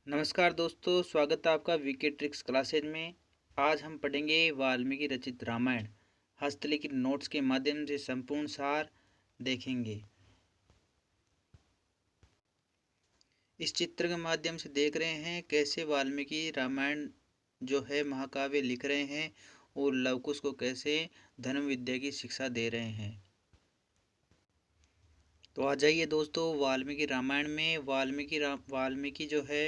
नमस्कार दोस्तों, स्वागत है आपका वीके ट्रिक्स क्लासेज में। आज हम पढ़ेंगे वाल्मीकि रचित रामायण। हस्तलिखित नोट्स के माध्यम से संपूर्ण सार देखेंगे। इस चित्र के माध्यम से देख रहे हैं कैसे वाल्मीकि रामायण जो है महाकाव्य लिख रहे हैं और लवकुश को कैसे धर्म विद्या की शिक्षा दे रहे हैं। तो आ जाइए दोस्तों, वाल्मीकि रामायण में वाल्मीकि जो है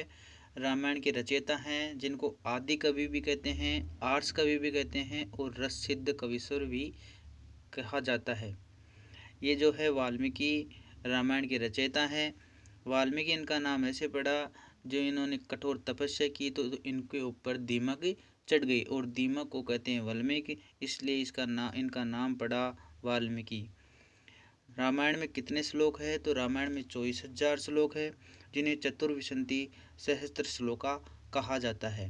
रामायण के रचयिता हैं, जिनको आदि कवि भी कहते हैं, आर्ष कवि भी कहते हैं और रस सिद्ध कविश्वर भी कहा जाता है। ये जो है वाल्मीकि रामायण के रचयिता हैं। वाल्मीकि इनका नाम ऐसे पड़ा, जो इन्होंने कठोर तपस्या की तो इनके ऊपर दीमक चढ़ गई और दीमक को कहते हैं वाल्मीकि, इसलिए इनका नाम पड़ा वाल्मीकि। रामायण में कितने श्लोक है? तो रामायण में 24,000 श्लोक है, जिन्हें चतुर्विंशति सहस्त्र श्लोका कहा जाता है।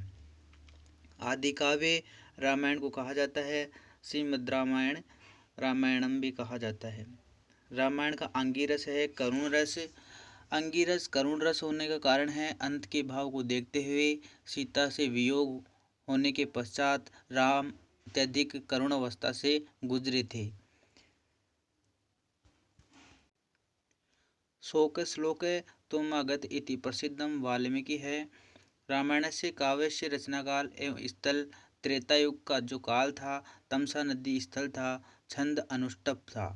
आदि काव्य रामायण को कहा जाता है। श्रीमद् रामायणम भी कहा जाता है। रामायण का अंगिरस है करुण रस। अंगिरस करुण रस होने का कारण है, अंत के भाव को देखते हुए सीता से वियोग होने के पश्चात राम अत्यधिक करुण अवस्था से गुजरे थे। शोक श्लोक तुमागत इति प्रसिद्धम वाल्मीकि है। रामायणस्य काव्यस्य रचनाकाल एवं स्थल त्रेतायुग का जो काल था, तमसा नदी स्थल था, छंद अनुष्टप था।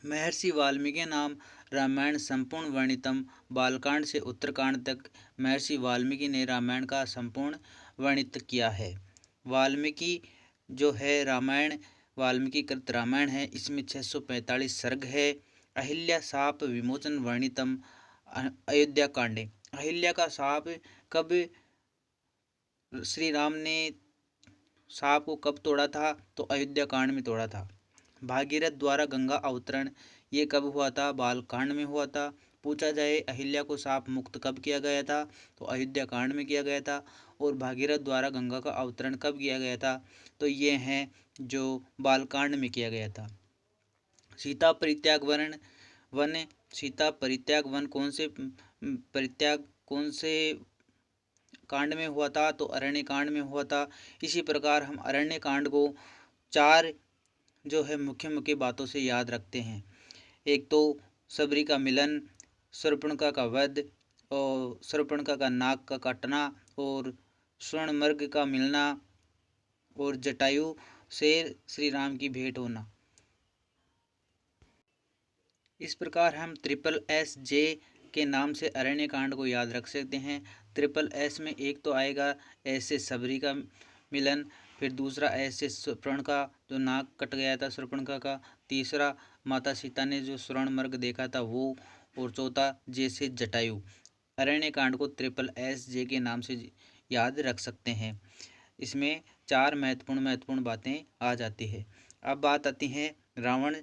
महर्षि वाल्मीकि नाम रामायण संपूर्ण वर्णितम, बालकांड से उत्तरकांड तक महर्षि वाल्मीकि ने रामायण का संपूर्ण वर्णित किया है। वाल्मीकि जो है रामायण वाल्मीकि कृत रामायण है। इसमें 645 सर्ग है। अहिल्या शाप विमोचन वर्णितम अयोध्या कांडे। अहिल्या का शाप कब श्री राम ने शाप को कब तोड़ा था? तो अयोध्या कांड में तोड़ा था। भागीरथ द्वारा गंगा अवतरण, ये कब हुआ था? बालकांड में हुआ था। पूछा जाए अहिल्या को शाप मुक्त कब किया गया था? तो अयोध्या कांड में किया गया था। और भागीरथ द्वारा गंगा का अवतरण कब किया गया था? तो ये हैं जो बालकांड में किया गया था। सीता परित्याग वन कौन से परित्याग कौन से कांड में हुआ था? तो अरण्य कांड में हुआ था। इसी प्रकार हम अरण्य कांड को 4 जो है मुख्य मुख्य बातों से याद रखते हैं। एक तो सबरी का मिलन, शूर्पणखा का वध और शूर्पणखा का नाक का काटना और स्वर्णमर्ग का मिलना और जटायु से श्री राम की भेंट होना। इस प्रकार हम SSJ के नाम से अरण्य कांड को याद रख सकते हैं। SSS में एक तो आएगा ऐसे सबरी का मिलन, फिर दूसरा ऐसे शूर्पणखा जो नाक कट गया था शूर्पणखा का, तीसरा माता सीता ने जो स्वर्णमर्ग देखा था वो, और चौथा जैसे जटायु। अरण्य कांड को SSJ के नाम से याद रख सकते हैं। इसमें 4 महत्वपूर्ण बातें आ जाती है। अब बात आती है, रावण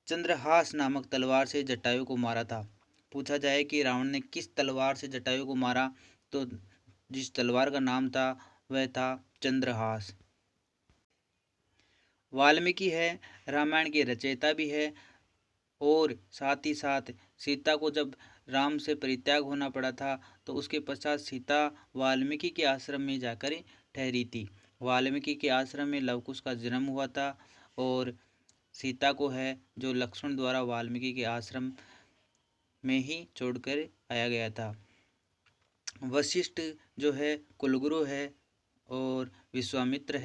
चंद्रहास नामक तलवार से जटायु को मारा था। पूछा जाए कि रावण ने किस तलवार से जटायु को मारा? तो जिस तलवार का नाम था वह था चंद्रहास। वाल्मीकि है रामायण के रचयिता भी है, और साथ ही साथ सीता को जब राम से परित्याग होना पड़ा था तो उसके पश्चात सीता वाल्मीकि के आश्रम में जाकर ठहरी थी। वाल्मीकि के आश्रम में लवकुश का जन्म हुआ था और सीता को है जो लक्ष्मण द्वारा वाल्मीकि के आश्रम में ही छोड़कर आया गया था। वशिष्ठ जो है कुलगुरु है और विश्वामित्र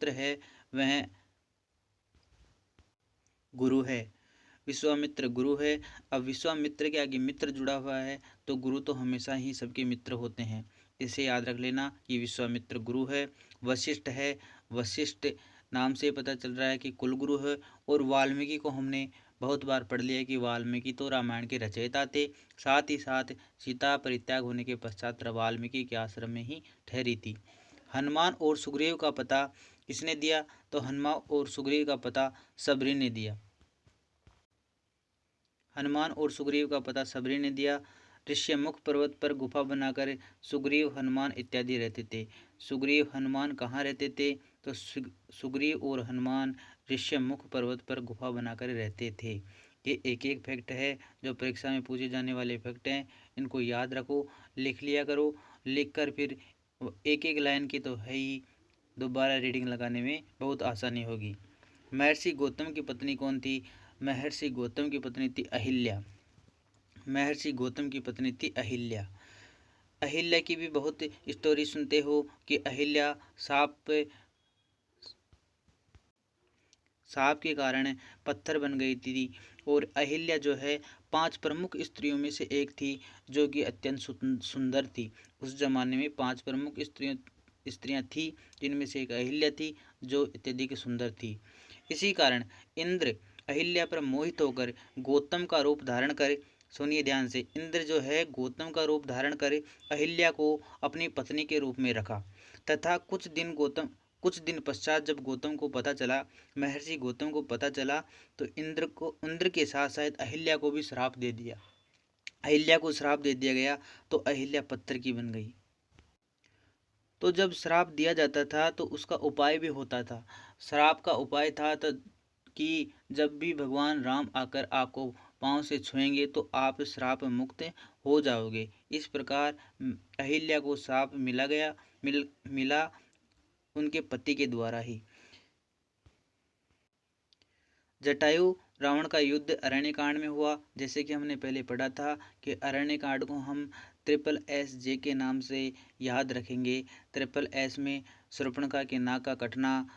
है वह गुरु है। विश्वामित्र गुरु है। अब विश्वामित्र के आगे मित्र जुड़ा हुआ है तो गुरु तो हमेशा ही सबके मित्र होते हैं। इसे याद रख लेना कि विश्वामित्र गुरु है। वशिष्ठ है, वशिष्ठ नाम से पता चल रहा है कि कुलगुरु है। और वाल्मीकि को हमने बहुत बार पढ़ लिया कि वाल्मीकि तो रामायण के रचयिता थे। साथ ही साथ सीता परित्याग होने के पश्चात वाल्मीकि के आश्रम में ही ठहरी थी। हनुमान और सुग्रीव का पता किसने दिया? तो हनुमान और सुग्रीव का पता सबरी ने दिया। हनुमान और सुग्रीव का पता सबरी ने दिया। ऋष्यमुख पर्वत पर गुफा बनाकर सुग्रीव हनुमान इत्यादि रहते थे। सुग्रीव हनुमान कहाँ रहते थे? तो सुग्रीव और हनुमान ऋष्यमुख पर्वत पर गुफा बनाकर रहते थे। ये एक एक फैक्ट है जो परीक्षा में पूछे जाने वाले फैक्ट हैं। इनको याद रखो, लिख लिया करो। लिख कर फिर एक एक लाइन की तो है ही, दोबारा रीडिंग लगाने में बहुत आसानी होगी। महर्षि गौतम की पत्नी कौन थी? महर्षि गौतम की पत्नी थी अहिल्या। महर्षि गौतम की पत्नी थी अहिल्या। अहिल्या की भी बहुत स्टोरी सुनते हो कि अहिल्या सांप के कारण पत्थर बन गई थी। और अहिल्या जो है 5 प्रमुख स्त्रियों में से एक थी जो कि अत्यंत सुंदर थी। उस जमाने में 5 प्रमुख स्त्रियां थी, जिनमें से एक अहिल्या थी जो अत्यधिक सुंदर थी। इसी कारण इंद्र अहिल्या पर मोहित होकर गौतम का रूप धारण कर, सुनिए ध्यान से, इंद्र जो है गौतम का रूप धारण कर अहिल्या को अपनी पत्नी के रूप में रखा। तथा कुछ दिन पश्चात जब गौतम को पता चला, महर्षि गौतम को पता चला, तो इंद्र के साथ साथ अहिल्या को भी श्राप दे दिया। अहिल्या को श्राप दे दिया गया तो अहिल्या पत्थर की बन गई। तो जब श्राप दिया जाता था तो उसका उपाय भी होता था। श्राप का उपाय था तो कि जब भी भगवान राम आकर आपको पाँव से छुएंगे तो आप श्राप मुक्त हो जाओगे। इस प्रकार अहिल्या को श्राप मिला उनके पति के द्वारा ही। जटायु रावण का युद्ध अरण्यकांड में हुआ। जैसे कि हमने पहले पढ़ा था कि अरण्यकांड को हम SSJ के नाम से याद रखेंगे। SSS में शूर्पणखा के नाक का कटना,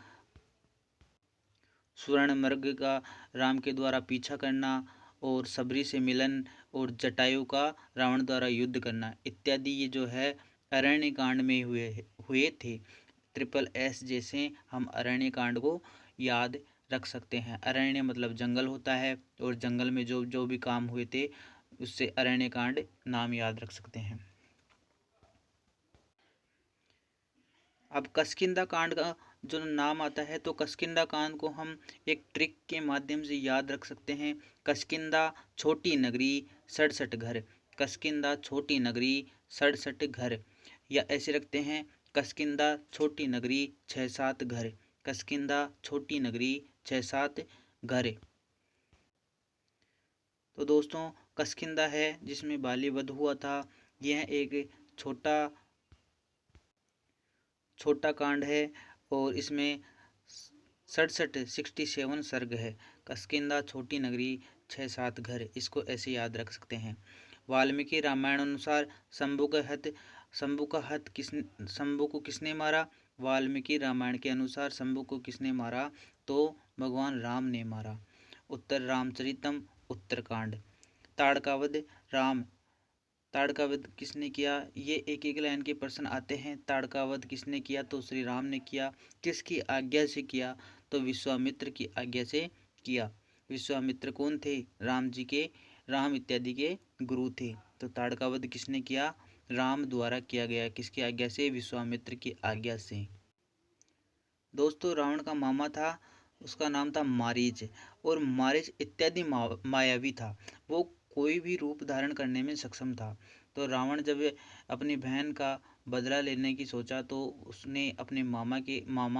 सुवर्णमर्ग का राम के द्वारा पीछा करना, और सबरी से मिलन, और जटायु का रावण द्वारा युद्ध करना इत्यादि, ये जो है अरण्यकांड में हुए थे। SSS जैसे हम अरण्यकांड को याद रख सकते हैं। अरण्य मतलब जंगल होता है, और जंगल में जो जो भी काम हुए थे उससे अरण्यकांड नाम याद रख सकते हैं। अब कस्किंदा कांड का जो नाम आता है तो कस्किंदा कांड को हम एक ट्रिक के माध्यम से याद रख सकते हैं। कस्किंदा छोटी नगरी 67 घर। कस्किंदा छोटी नगरी 67 घर, या ऐसे रखते हैं कस्किंदा छोटी नगरी 6-7 घर। कस्किंदा छोटी नगरी 6-7 घर। तो दोस्तों कस्किंदा है जिसमें बाली वध हुआ था। यह एक छोटा कांड है और इसमें 67 सर्ग है। कस्किंदा छोटी नगरी 6-7 घर, इसको ऐसे याद रख सकते हैं। वाल्मीकि रामायण अनुसार शंभु को किसने मारा? वाल्मीकि रामायण के अनुसार शंभु को किसने मारा? तो भगवान राम ने मारा। उत्तर रामचरितम उत्तरकांड। ताड़का वध किसने किया? ये एक एक लाइन के प्रश्न आते हैं। ताड़का वध किसने किया? तो श्री राम ने किया। किसकी आज्ञा से किया? तो विश्वामित्र की आज्ञा से किया। विश्वामित्र कौन थे? राम इत्यादि के गुरु थे। तो ताड़का वध किसने किया? राम द्वारा किया गया। किसकी आज्ञा से? विश्वामित्र की आज्ञा से। दोस्तों रावण का मामा था, उसका नाम था मारीच, और मारीच इत्यादि मायावी था। वो कोई भी रूप धारण करने में सक्षम था। तो रावण जब अपनी बहन का बदला लेने की सोचा तो उसने अपने मामा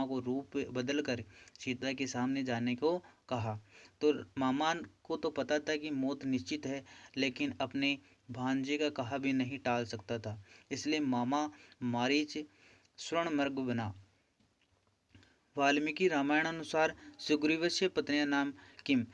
को रूप बदल कर सीता के सामने जाने को कहा। तो मामा को तो पता था कि मौत निश्चित है, लेकिन अपने भांजे का कहा भी नहीं टाल सकता था। इसलिए मामा मारीच स्वर्णमर्ग बना। वाल्मीकि रामायण अनुसार सुग्रीवस्य पत्नी नाम किम?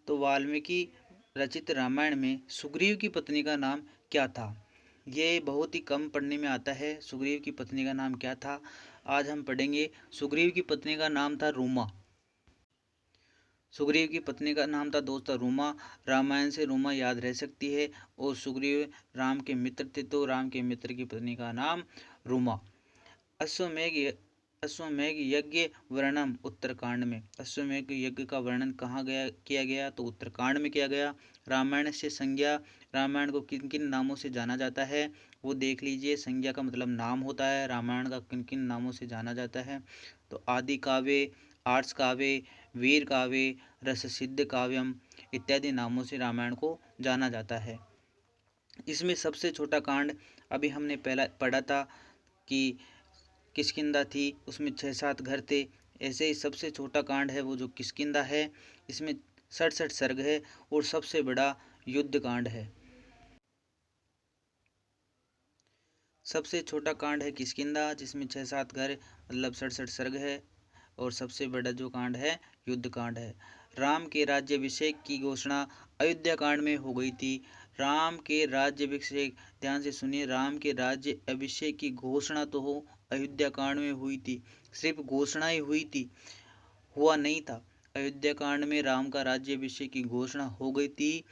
तो वाल्मीकि रचित रामायण में सुग्रीव की पत्नी का नाम क्या था? ये बहुत ही कम पढ़ने में आता है। सुग्रीव की पत्नी का नाम क्या था? आज हम पढ़ेंगे। सुग्रीव की पत्नी का नाम था रूमा। सुग्रीव की पत्नी का नाम था दोस्तों रूमा। रामायण से रूमा याद रह सकती है। और सुग्रीव राम के मित्र थे, तो राम के मित्र की पत्नी का नाम रूमा। अश्वमेघ यज्ञ वर्णन उत्तरकांड में। अश्वमेघ यज्ञ का वर्णन कहाँ किया गया? तो उत्तरकांड में किया गया। रामायण से संज्ञा, रामायण को किन किन नामों से जाना जाता है वो देख लीजिए। संज्ञा का मतलब नाम होता है। रामायण का किन किन नामों से जाना जाता है? तो आदि काव्य, आर्ष काव्य, वीर काव्य, रससिद्ध काव्यम इत्यादि नामों से रामायण को जाना जाता है। इसमें सबसे छोटा कांड अभी हमने पहला पढ़ा था कि किष्किंधा थी, उसमें 6-7 घर थे। ऐसे ही सबसे छोटा कांड है वो जो किष्किंधा है। इसमें 67 सर्ग है और सबसे बड़ा युद्ध कांड है। सबसे छोटा कांड है किष्किंधा, जिसमें 6-7 घर मतलब 67 सर्ग है, और सबसे बड़ा जो कांड है युद्ध कांड है। राम के राज्याभिषेक की घोषणा अयोध्या कांड में हो गई थी। राम के राज्याभिषेक, ध्यान से सुनिए, राम के राज्य अभिषेक की घोषणा तो हो अयोध्या कांड में हुई थी, सिर्फ घोषणा ही हुई थी, हुआ नहीं था। अयोध्या कांड में राम का राज्याभिषेक की घोषणा हो गई थी।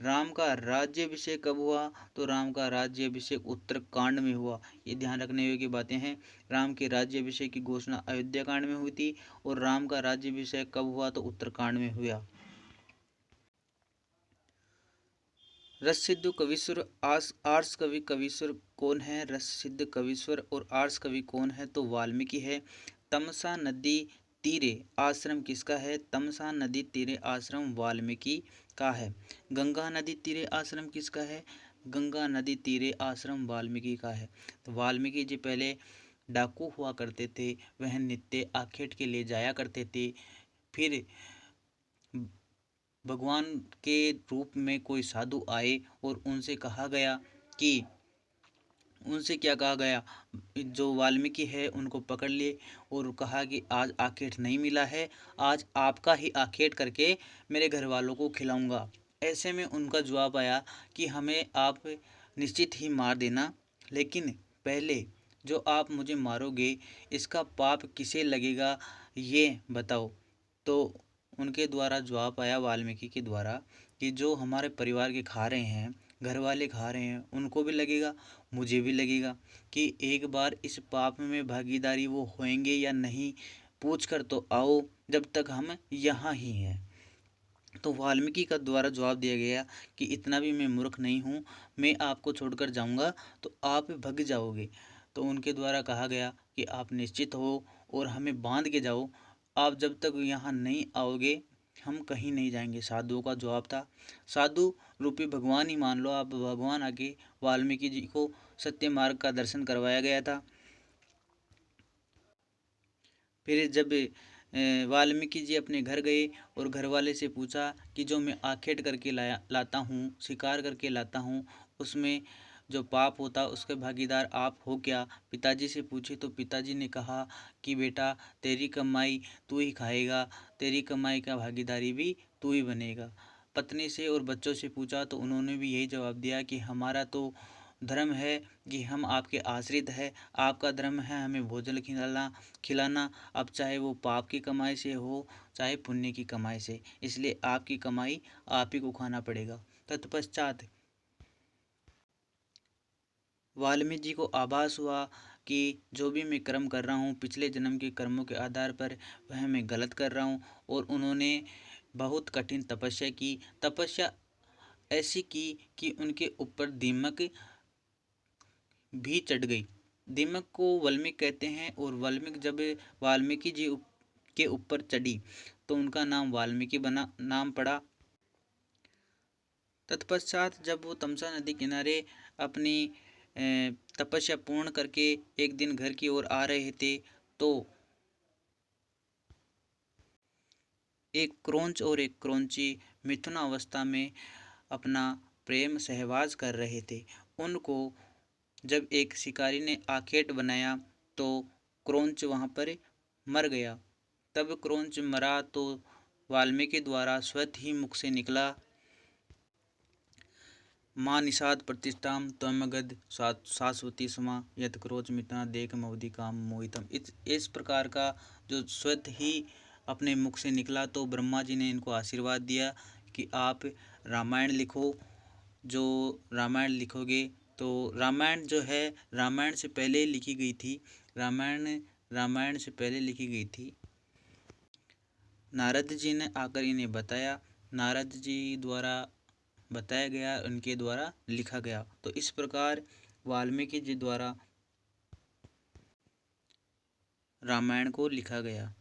राम का राज्याभिषेक कब हुआ? तो राम का राज्याभिषेक उत्तरकांड में हुआ। ये ध्यान रखने योग्य बातें हैं। राम के राज्याभिषेक की घोषणा अयोध्या कांड में हुई थी और राम का राज्याभिषेक कब हुआ? तो उत्तरकांड में हुआ। रस सिद्ध कवीश्वर आर्ष कवि कवीश्वर कौन है? रस सिद्ध कवीश्वर और आर्ष कवि कौन है? तो वाल्मीकि है। तमसा नदी तीरे आश्रम किसका है? तमसा नदी तीरे आश्रम वाल्मीकि का है। गंगा नदी तीरे आश्रम किसका है? गंगा नदी तीरे आश्रम वाल्मीकि का है। तो वाल्मीकि जी पहले डाकू हुआ करते थे, वह नित्य आखेट के ले जाया करते थे। फिर भगवान के रूप में कोई साधु आए और उनसे कहा गया कि उनसे क्या कहा गया, जो वाल्मीकि है उनको पकड़ लिए और कहा कि आज आखेट नहीं मिला है, आज आपका ही आखेट करके मेरे घर वालों को खिलाऊंगा। ऐसे में उनका जवाब आया कि हमें आप निश्चित ही मार देना, लेकिन पहले जो आप मुझे मारोगे इसका पाप किसे लगेगा ये बताओ। तो उनके द्वारा जवाब आया वाल्मीकि के द्वारा कि जो हमारे परिवार के खा रहे हैं, घर वाले खा रहे हैं, उनको भी लगेगा, मुझे भी लगेगा कि एक बार इस पाप में भागीदारी वो होंगे या नहीं, पूछ कर तो आओ जब तक हम यहाँ ही हैं। तो वाल्मीकि का द्वारा जवाब दिया गया कि इतना भी मैं मूर्ख नहीं हूँ, मैं आपको छोड़कर जाऊँगा तो आप भग जाओगे। तो उनके द्वारा कहा गया कि आप निश्चित हो और हमें बांध के जाओ, आप जब तक यहाँ नहीं आओगे हम कहीं नहीं जाएंगे। साधुओं का जवाब था, साधु रूपी भगवान ही मान लो आप, भगवान आके वाल्मीकि जी को सत्य मार्ग का दर्शन करवाया गया था। फिर जब वाल्मीकि जी अपने घर गए और घर वाले से पूछा कि जो मैं आखेट करके लाता हूँ, शिकार करके लाता हूँ, उसमें जो पाप होता उसके भागीदार आप हो क्या? पिताजी से पूछे तो पिताजी ने कहा कि बेटा तेरी कमाई तू ही खाएगा, तेरी कमाई का भागीदारी भी तू ही बनेगा। पत्नी से और बच्चों से पूछा तो उन्होंने भी यही जवाब दिया कि हमारा तो धर्म है कि हम आपके आश्रित हैं, आपका धर्म है हमें भोजन खिलाना, अब चाहे वो पाप की कमाई से हो चाहे पुण्य की कमाई से, इसलिए आपकी कमाई आप ही को खाना पड़ेगा। तत्पश्चात वाल्मीकि जी को आभास हुआ कि जो भी मैं कर्म कर रहा हूँ पिछले जन्म के कर्मों के आधार पर वह मैं गलत कर रहा हूँ, और उन्होंने बहुत कठिन तपस्या की। तपस्या ऐसी की कि उनके ऊपर दीमक भी चढ़ गई। दीमक को वल्मीक कहते हैं, और वल्मीक जब वाल्मीकि जी के ऊपर चढ़ी तो उनका नाम वाल्मीकि बना, नाम पड़ा। तत्पश्चात जब वो तमसा नदी किनारे अपनी तपस्या पूर्ण करके एक दिन घर की ओर आ रहे थे तो एक क्रोंच और एक क्रोंची मिथुनावस्था में अपना प्रेम सहवास कर रहे थे। उनको जब एक शिकारी ने आखेट बनाया तो क्रोंच वहाँ पर मर गया। तब क्रोंच मरा तो वाल्मीकि द्वारा स्वतः ही मुख से निकला, माँ निषाद प्रतिष्ठाम त्वमगध शाश्वती समा यत क्रोच मितना देख मवधि काम मोहितम। इस प्रकार का जो स्वतः ही अपने मुख से निकला, तो ब्रह्मा जी ने इनको आशीर्वाद दिया कि आप रामायण लिखो। जो रामायण लिखोगे तो रामायण जो है रामायण से पहले लिखी गई थी, रामायण से पहले लिखी गई थी। नारद जी ने आकर इन्हें बताया, नारद जी द्वारा बताया गया, उनके द्वारा लिखा गया। तो इस प्रकार वाल्मीकि जी द्वारा रामायण को लिखा गया।